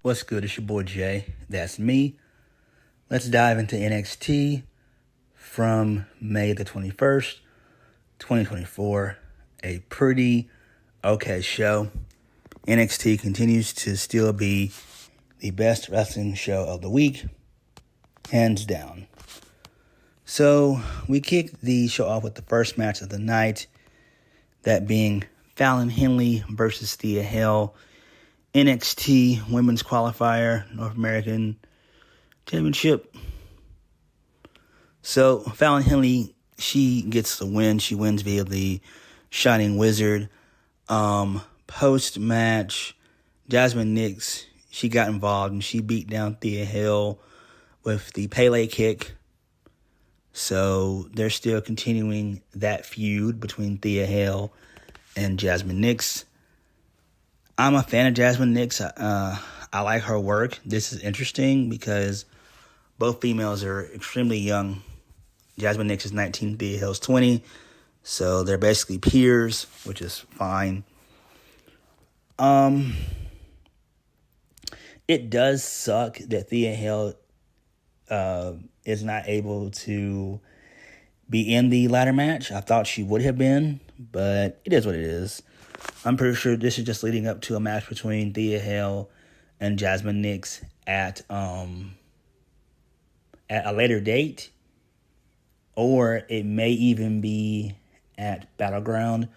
What's good? It's your boy Jay. That's me. Let's dive into NXT from May the 21st, 2024. A pretty okay show. NXT continues to still be the best wrestling show of the week, hands down. So we kicked the show off with the first match of the night, that being Fallon Henley versus Thea Hale, NXT Women's Qualifier, North American Championship. So Fallon Henley, she gets the win. She wins via the Shining Wizard. Post-match, Jasmine Nix, she got involved and she beat down Thea Hale with the Pele kick. So they're still continuing that feud between Thea Hale and Jasmine Nix. I'm a fan of Jasmine Nix. I like her work. This is interesting because both females are extremely young. Jasmine Nix is 19, Thea Hale's 20. So they're basically peers, which is fine. It does suck that Thea Hale is not able to be in the ladder match. I thought she would have been, but it is what it is. I'm pretty sure this is just leading up to a match between Thea Hale and Jasmine Nix at a later date, or it may even be at Battleground.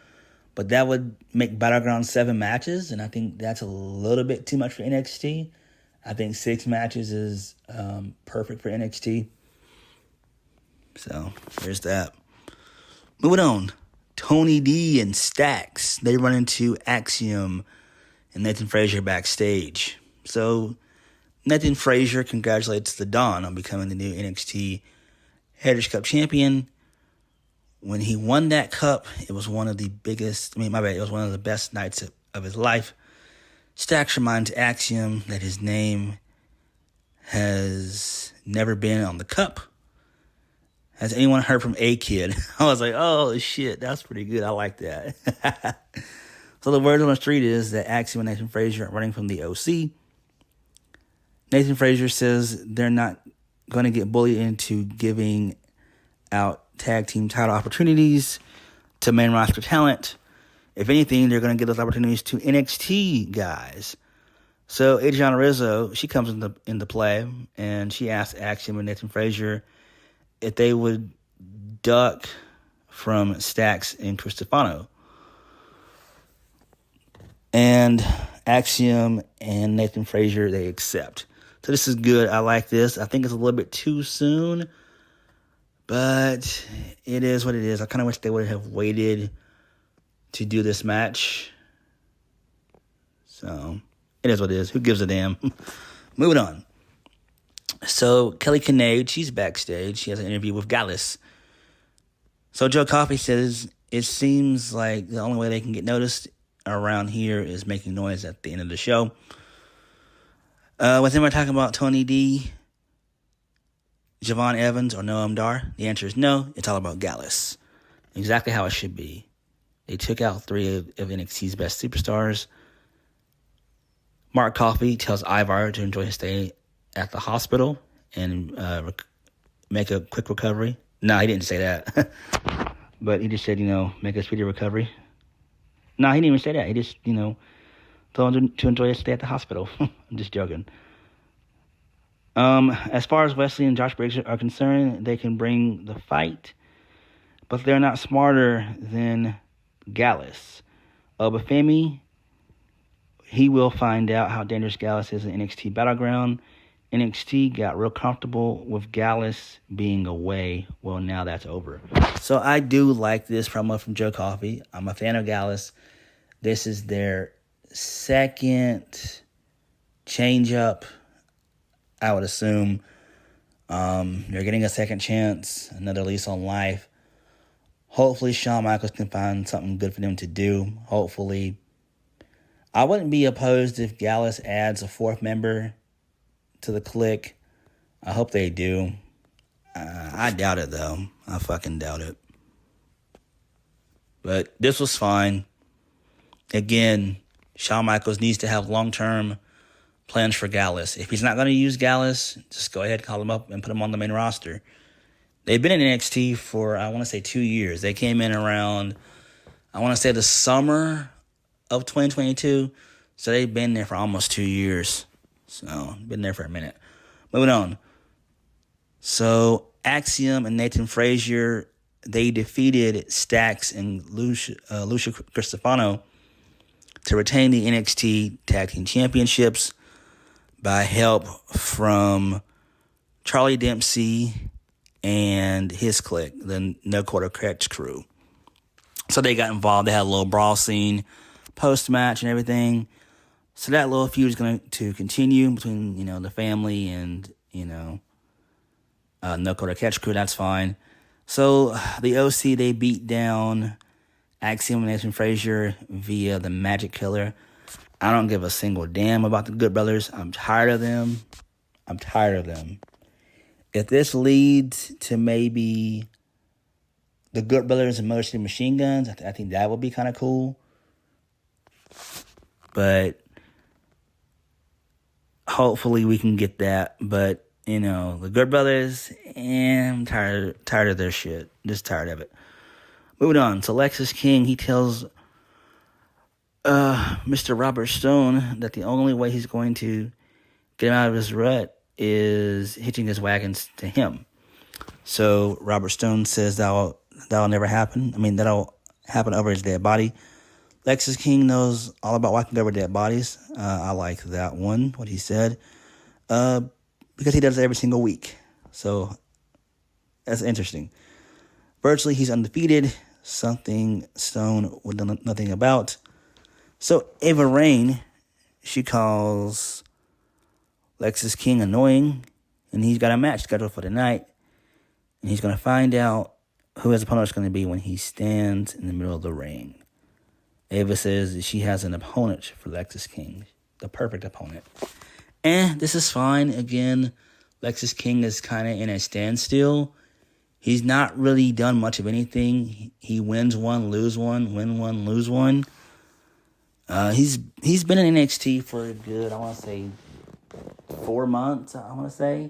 But that would make Battleground 7 matches, and I think that's a little bit too much for NXT. I think 6 matches is perfect for NXT. So there's that. Moving on. Tony D and Stax, they run into Axiom and Nathan Frazier backstage. So Nathan Frazier congratulates the Don on becoming the new NXT Heritage Cup champion. When he won that cup, it was one of the biggest, it was one of the best nights of his life. Stax reminds Axiom that his name has never been on the cup. Has anyone heard from A-Kid? I was like, oh, shit, that's pretty good. I like that. So the word on the street is that Axiom and Nathan Frazier are running from the OC. Nathan Frazier says they're not going to get bullied into giving out tag team title opportunities to main roster talent. If anything, they're going to give those opportunities to NXT guys. So Adriana Rizzo, she comes into play, and she asks Axiom and Nathan Frazier if they would duck from Stax and Cristofano. And Axiom and Nathan Frazier, they accept. So this is good. I like this. I think it's a little bit too soon, but it is what it is. I kind of wish they would have waited to do this match. So it is what it is. Who gives a damn? Moving on. So Kelly Kinnaid, she's backstage. She has an interview with Gallus. So Joe Coffey says it seems like the only way they can get noticed around here is making noise at the end of the show. Was anyone talking about Tony D, Javon Evans, or Noam Dar? The answer is no. It's all about Gallus. Exactly how it should be. They took out 3 of NXT's best superstars. Mark Coffey tells Ivar to enjoy his stay at the hospital and make a quick recovery. No, he didn't say that. But he just said, make a speedy recovery. No, he didn't even say that. He just, told him to enjoy his stay at the hospital. I'm just joking. As far as Wesley and Josh Briggs are concerned, they can bring the fight, but they're not smarter than Gallus. Obafemi, he will find out how dangerous Gallus is in NXT Battleground. NXT got real comfortable with Gallus being away. Well, now that's over. So I do like this promo from Joe Coffey. I'm a fan of Gallus. This is their second change-up, I would assume. They're getting a second chance, another lease on life. Hopefully Shawn Michaels can find something good for them to do. Hopefully. I wouldn't be opposed if Gallus adds a 4th member to the clique. I hope they do. I doubt it, though. I fucking doubt it. But this was fine. Again, Shawn Michaels needs to have long-term plans for Gallus. If he's not going to use Gallus, just go ahead, call him up, and put him on the main roster. They've been in NXT for, I want to say, 2 years. They came in around, I want to say, the summer of 2022. So they've been there for almost 2 years. So, been there for a minute. Moving on. So, Axiom and Nathan Frazier, they defeated Stax and Lucia Cristofano to retain the NXT Tag Team Championships by help from Charlie Dempsey and his clique, the No Quarter Catch crew. So they got involved. They had a little brawl scene post-match and everything. So that little feud is going to continue between, the family and, No Quarter Catch crew. That's fine. So the OC, they beat down Axiom and Nathan Frazier via the Magic Killer. I don't give a single damn about the Good Brothers. I'm tired of them. If this leads to maybe the Good Brothers and Motor City Machine Guns, I think that would be kind of cool. But hopefully we can get that. But, the Good Brothers, I'm tired of their shit. Just tired of it. Moving on. So Lexis King, he tells Mr. Robert Stone that the only way he's going to get him out of his rut is hitching his wagons to him. So Robert Stone says that'll never happen. That'll happen over his dead body. Lexis King knows all about walking over dead bodies. I like that one, what he said. Because he does it every single week. So that's interesting. Virtually, he's undefeated. Something Stone would know nothing about. So Ava Raine, she calls Lexis King annoying, and he's got a match scheduled for tonight, and he's going to find out who his opponent is going to be when he stands in the middle of the ring. Ava says that she has an opponent for Lexis King, the perfect opponent. And this is fine. Again, Lexis King is kind of in a standstill. He's not really done much of anything. He wins one, lose one, win one, lose one. He's been in NXT for a good, I want to say, 4 months, I want to say.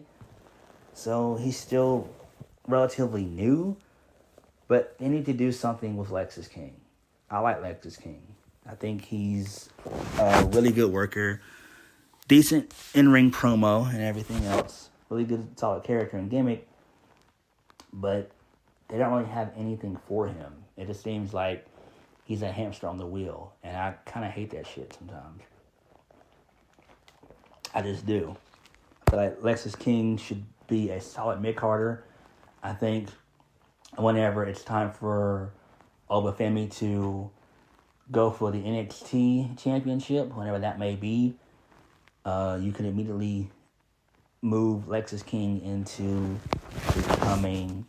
So he's still relatively new. But they need to do something with Lexis King. I like Lexis King. I think he's a really good worker. Decent in-ring promo and everything else. Really good, solid character and gimmick. But they don't really have anything for him. It just seems like he's a hamster on the wheel. And I kind of hate that shit sometimes. I just do. I feel like Lexis King should be a solid mid-carder. I think whenever it's time for Oba Femi to go for the NXT championship, whenever that may be, you can immediately move Lexis King into becoming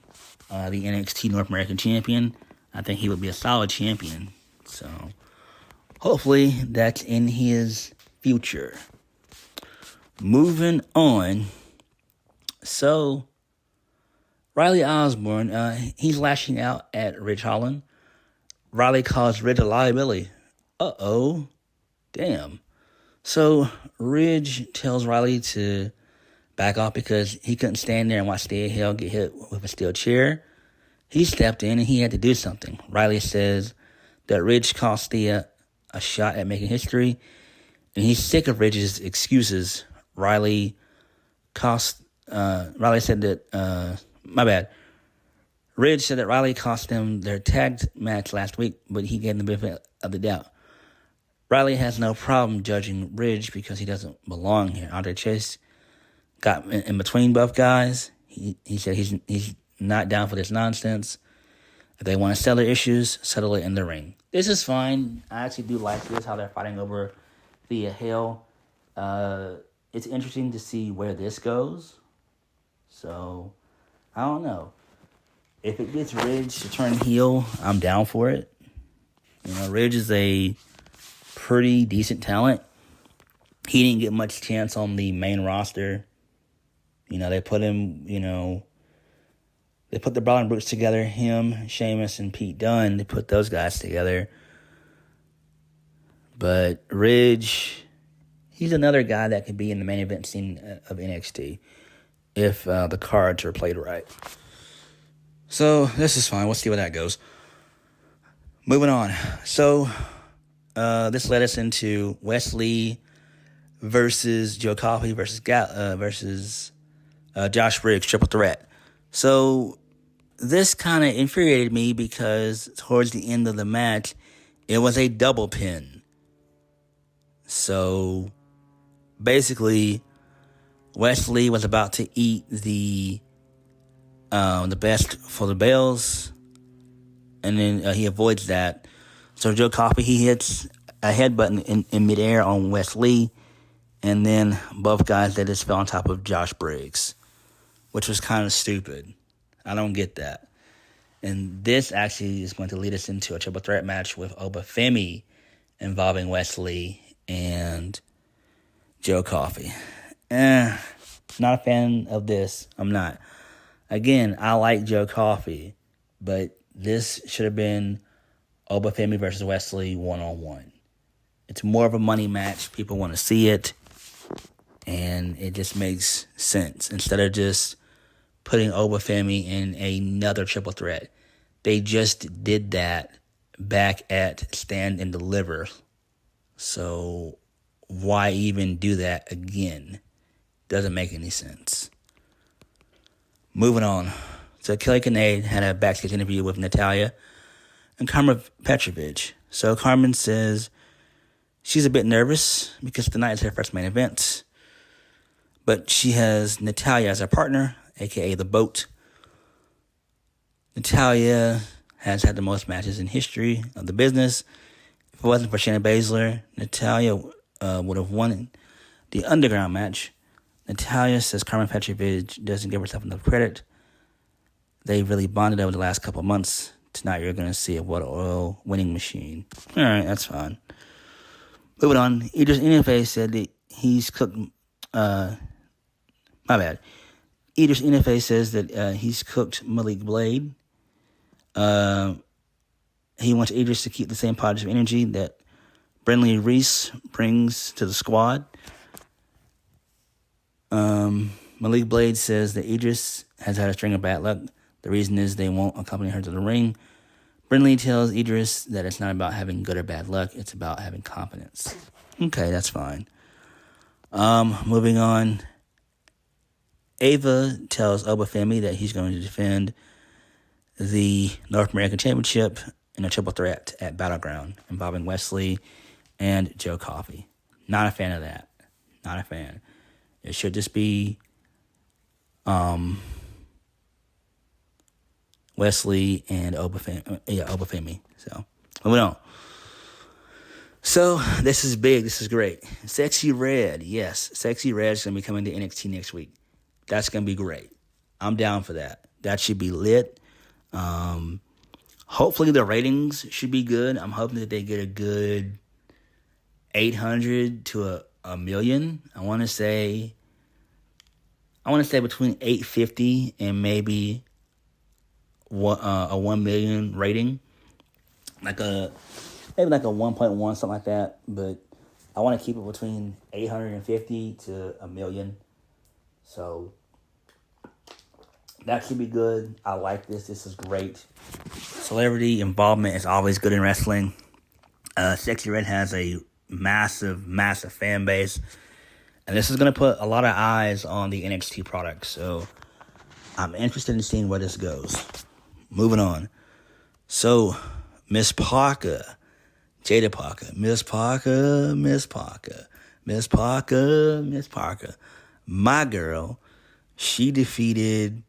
the NXT North American champion. I think he would be a solid champion. So hopefully that's in his future. Moving on. So Riley Osborne, he's lashing out at Ridge Holland. Riley calls Ridge a liability. Uh-oh. Damn. So Ridge tells Riley to back off because he couldn't stand there and watch Thea Hale get hit with a steel chair. He stepped in and he had to do something. Riley says that Ridge cost Thea a shot at making history, and he's sick of Ridge's excuses. Riley said that, my bad. Ridge said that Riley cost them their tag match last week, but he gave them the benefit of the doubt. Riley has no problem judging Ridge because he doesn't belong here. Andre Chase got in between both guys. He said he's not down for this nonsense. If they want to settle their issues, settle it in the ring. This is fine. I actually do like this, how they're fighting over Thea Hale. It's interesting to see where this goes. So, I don't know. If it gets Ridge to turn heel, I'm down for it. Ridge is a pretty decent talent. He didn't get much chance on the main roster. They put him, they put the Brawling Brutes together, him, Sheamus, and Pete Dunne. They put those guys together. But Ridge, he's another guy that could be in the main event scene of NXT if the cards are played right. So this is fine. We'll see where that goes. Moving on. So this led us into Wesley versus Joe Coffey versus Josh Briggs, triple threat. So this kind of infuriated me because towards the end of the match, it was a double pin. So basically, Wesley was about to eat the best for the bells, and then he avoids that. So Joe Coffey, he hits a headbutt in midair on Wesley, and then both guys that just fell on top of Josh Briggs, which was kind of stupid. I don't get that. And this actually is going to lead us into a triple threat match with Obafemi involving Wesley and Joe Coffey. Not a fan of this. I'm not. Again, I like Joe Coffey, but this should have been Obafemi versus Wesley one-on-one. It's more of a money match. People want to see it, and it just makes sense. Instead of just putting Obafemi in another triple threat. They just did that back at Stand and Deliver. So why even do that again? Doesn't make any sense. Moving on. So Kelly Kincaid had a backstage interview with Natalya and Carmen Petrovich. So Carmen says she's a bit nervous because tonight is her first main event. But she has Natalya as her partner, a.k.a. the Boat. Natalya has had the most matches in history of the business. If it wasn't for Shayna Baszler, Natalya would have won the Underground match. Natalya says Carmen Petrovich doesn't give herself enough credit. They really bonded over the last couple of months. Tonight you're going to see a well-oiled winning machine. All right, that's fine. Moving on. Idris Inife said that he's cooked... my bad. Idris Inife says that he's cooked Malik Blade. He wants Idris to keep the same positive energy that Brindley Reese brings to the squad. Malik Blade says that Idris has had a string of bad luck. The reason is they won't accompany her to the ring. Brindley tells Idris that it's not about having good or bad luck. It's about having confidence. Okay, that's fine. Moving on. Ava tells Obafemi that he's going to defend the North American Championship in a triple threat at Battleground involving Wesley and Joe Coffey. Not a fan of that. Not a fan. It should just be Wesley and Obafemi. So, moving on. So, this is big. This is great. Sexy Red. Yes, Sexy Red is going to be coming to NXT next week. That's going to be great. I'm down for that. That should be lit. Hopefully the ratings should be good. I'm hoping that they get a good 800 to a million. I want to say between 850 and maybe a 1 million rating. Maybe like a 1.1, something like that. But I want to keep it between 850 to a million. So that should be good. I like this. This is great. Celebrity involvement is always good in wrestling. Sexy Red has a massive, massive fan base. And this is going to put a lot of eyes on the NXT product. So I'm interested in seeing where this goes. Moving on. So, Miss Parker. Jada Parker. Miss Parker. My girl. She defeated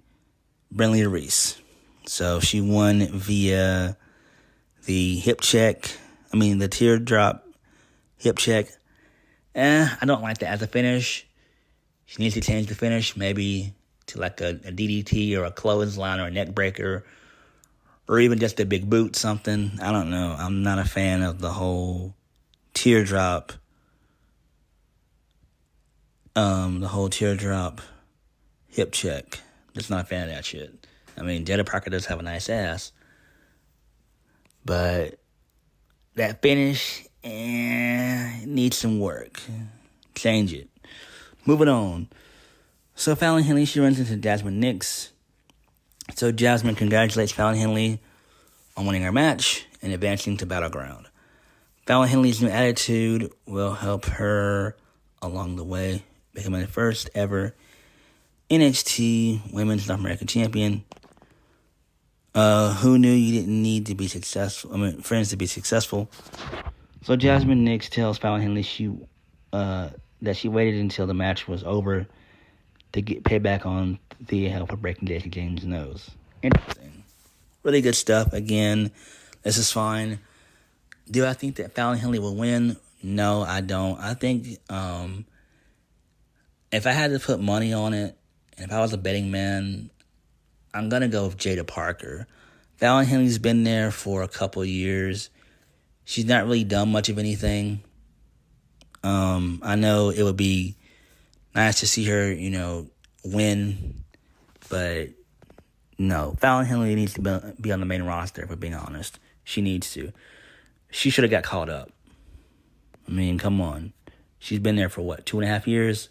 Brindley Reese. So she won via the the teardrop hip check. I don't like that as a finish. She needs to change the finish, maybe to like a DDT or a clothesline or a neck breaker, or even just a big boot, something. I don't know. I'm not a fan of the whole teardrop. Hip check. Just not a fan of that shit. I mean, Jada Parker does have a nice ass, but that finish needs some work. Change it. Moving on. So Fallon Henley, she runs into Jasmine Nix. So Jasmine congratulates Fallon Henley on winning her match and advancing to Battleground. Fallon Henley's new attitude will help her along the way, becoming the first ever NXT Women's North American Champion. Who knew you didn't need to be successful? Friends to be successful. So Jasmine Nix tells Fallon Henley that she waited until the match was over to get payback on the help for breaking Jesse James' nose. Interesting. Really good stuff. Again, this is fine. Do I think that Fallon Henley will win? No, I don't. I think if I had to put money on it, and if I was a betting man, I'm going to go with Jada Parker. Fallon Henley's been there for a couple years. She's not really done much of anything. I know it would be nice to see her, win, but no. Fallon Henley needs to be on the main roster, if we're being honest. She needs to. She should have got called up. I mean, come on. She's been there for, 2.5 years?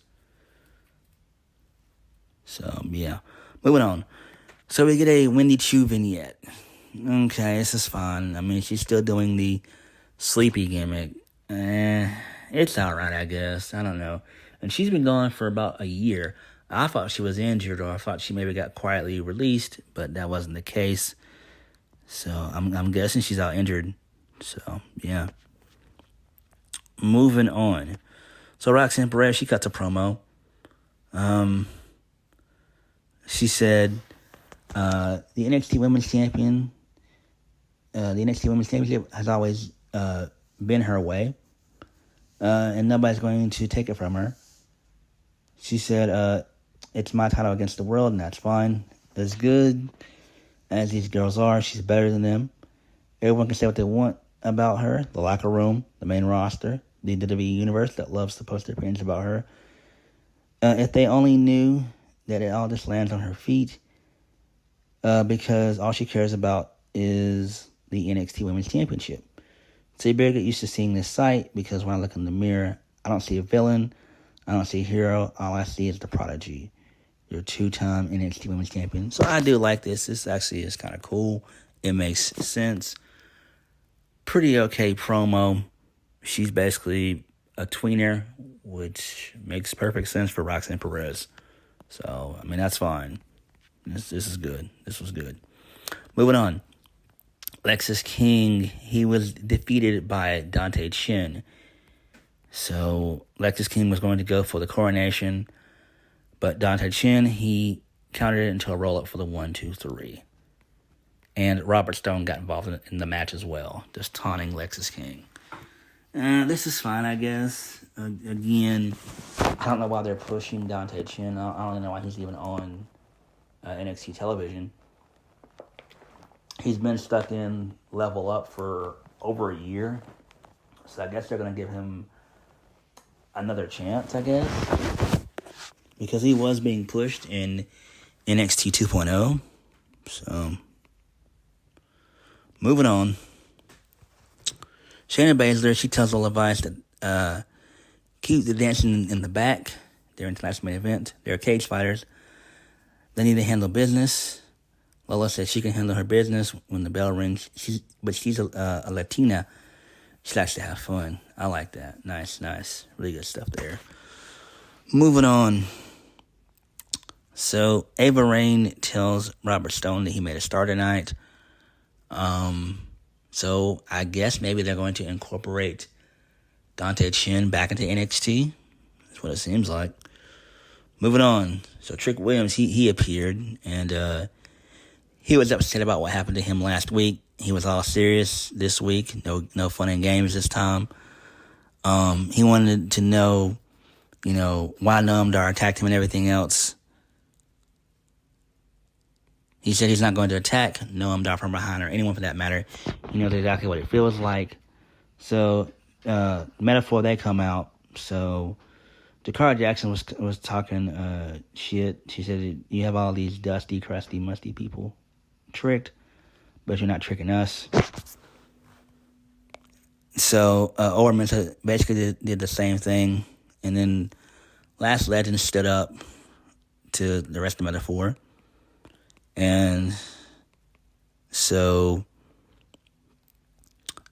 So, yeah. Moving on. So we get a Wendy Chu vignette. Okay, this is fine. I mean, she's still doing the sleepy gimmick. It's alright, I guess. I don't know. And she's been gone for about a year. I thought she was injured, or I thought she maybe got quietly released, but that wasn't the case. So I'm guessing she's out injured. So, yeah. Moving on. So Roxanne Perez, she cuts a promo. She said, the NXT Women's Champion, the NXT Women's Championship has always been her way, and nobody's going to take it from her. She said, it's my title against the world, and that's fine. As good as these girls are, she's better than them. Everyone can say what they want about her. The locker room, the main roster, the WWE Universe that loves to post their opinions about her. If they only knew that it all just lands on her feet, because all she cares about is the NXT Women's Championship. So you better get used to seeing this sight, because when I look in the mirror, I don't see a villain, I don't see a hero, all I see is the Prodigy, your 2-time NXT Women's Champion. So I do like this. This actually is kind of cool. It makes sense. Pretty okay promo. She's basically a tweener, which makes perfect sense for Roxanne Perez. So, I mean, that's fine. This is good. This was good. Moving on. Lexis King, he was defeated by Dante Chen. So, Lexis King was going to go for the coronation, but Dante Chen, he countered it into a roll-up for the 1, 2, 3. And Robert Stone got involved in the match as well, just taunting Lexis King. This is fine, I guess. Again, I don't know why they're pushing Dante Chen. I don't even know why he's even on NXT television. He's been stuck in Level Up for over a year. So I guess they're going to give him another chance, I guess. Because he was being pushed in NXT 2.0. So, moving on. Shayna Baszler, she tells Lola to keep the dancing in the back during tonight's main event. They're cage fighters. They need to handle business. Lola says she can handle her business when the bell rings. But she's a Latina. She likes to have fun. I like that. Nice. Really good stuff there. Moving on. So, Ava Raine tells Robert Stone that he made a star tonight. So, I guess maybe they're going to incorporate Dante Chen back into NXT. That's what it seems like. Moving on. So, Trick Williams, he appeared, and he was upset about what happened to him last week. He was all serious this week. No fun and games this time. He wanted to know, why Noam Dar attacked him and everything else. He said he's not going to attack Noam Dar from behind, or anyone for that matter. He knows exactly what it feels like. So, metaphor, they come out. So, Jakara Jackson was talking shit. She said, you have all these dusty, crusty, musty people tricked, but you're not tricking us. So, Orman basically did the same thing. And then Last Legend stood up to the rest of the other 4. And so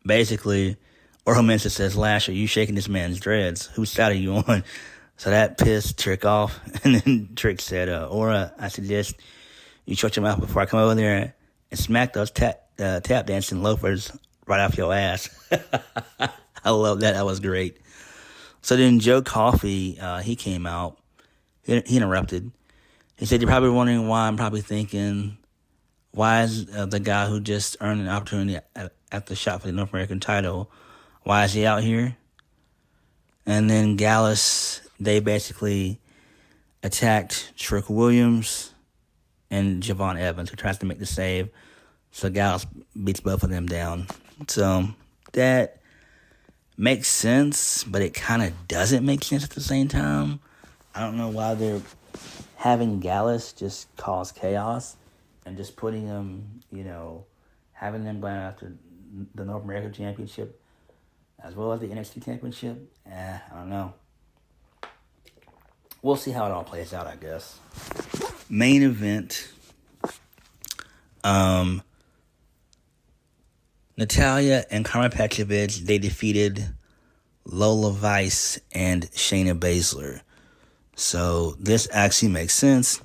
basically, Orho Mensa says, Lash, are you shaking this man's dreads? Whose side are you on? So that pissed Trick off. And then Trick said, Aura, I suggest you shut your mouth before I come over there and smack those tap dancing loafers right off your ass. I love that. That was great. So then Joe Coffey, he came out. He interrupted. He said, you're probably wondering why I'm probably thinking, why is the guy who just earned an opportunity at the shot for the North American title, why is he out here? And then Gallus, they basically attacked Trick Williams and Javon Evans, who tries to make the save. So Gallus beats both of them down. So that makes sense, but it kind of doesn't make sense at the same time. I don't know why they're having Gallus just cause chaos and just putting them, having them going after the North American Championship as well as the NXT Championship. I don't know. We'll see how it all plays out, I guess. Main event. Natalya and Karma Petrovic, they defeated Lola Vice and Shayna Baszler. So this actually makes sense.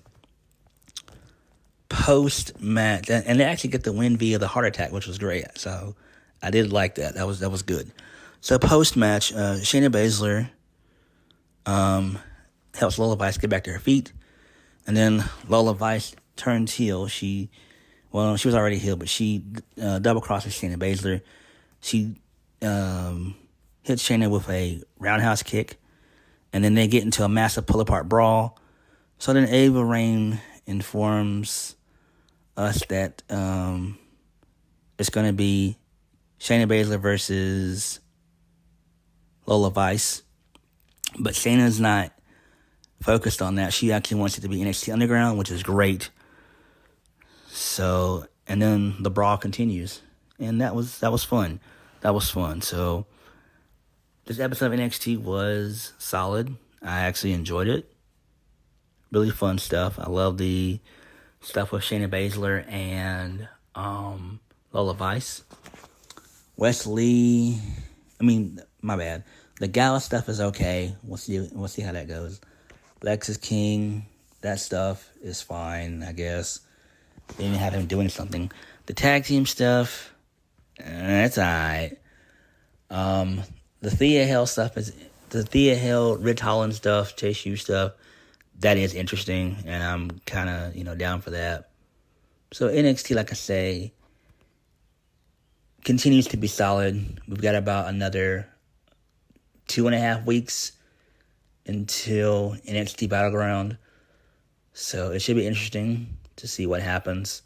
Post-match, and they actually get the win via the heart attack, which was great. So I did like that. That was good. So post-match, Shayna Baszler helps Lola Vice get back to her feet. And then Lola Vice turns heel. She was already heel, but she double-crosses Shayna Baszler. She hits Shayna with a roundhouse kick. And then they get into a massive pull-apart brawl. So then Ava Raine informs us that it's going to be Shayna Baszler versus Lola Vice. But Shayna's not focused on that. She actually wants it to be NXT Underground, which is great. So, and then the brawl continues. And that was fun. That was fun. So this episode of NXT was solid. I actually enjoyed it. Really fun stuff. I love the stuff with Shayna Baszler and Lola Vice. My bad. The Gallus stuff is okay. We'll see how that goes. Lexus King, that stuff is fine, I guess. They even have him doing something. The tag team stuff, that's alright. The Thea Hale stuff Rich Holland stuff, Chase U stuff, that is interesting, and I'm kind of, down for that. So NXT, like I say, continues to be solid. We've got about another 2.5 weeks until NXT Battleground. So it should be interesting to see what happens.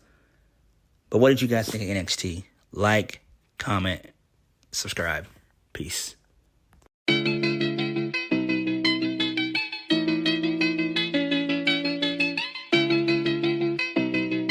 But what did you guys think of NXT? Like, comment, subscribe. Peace.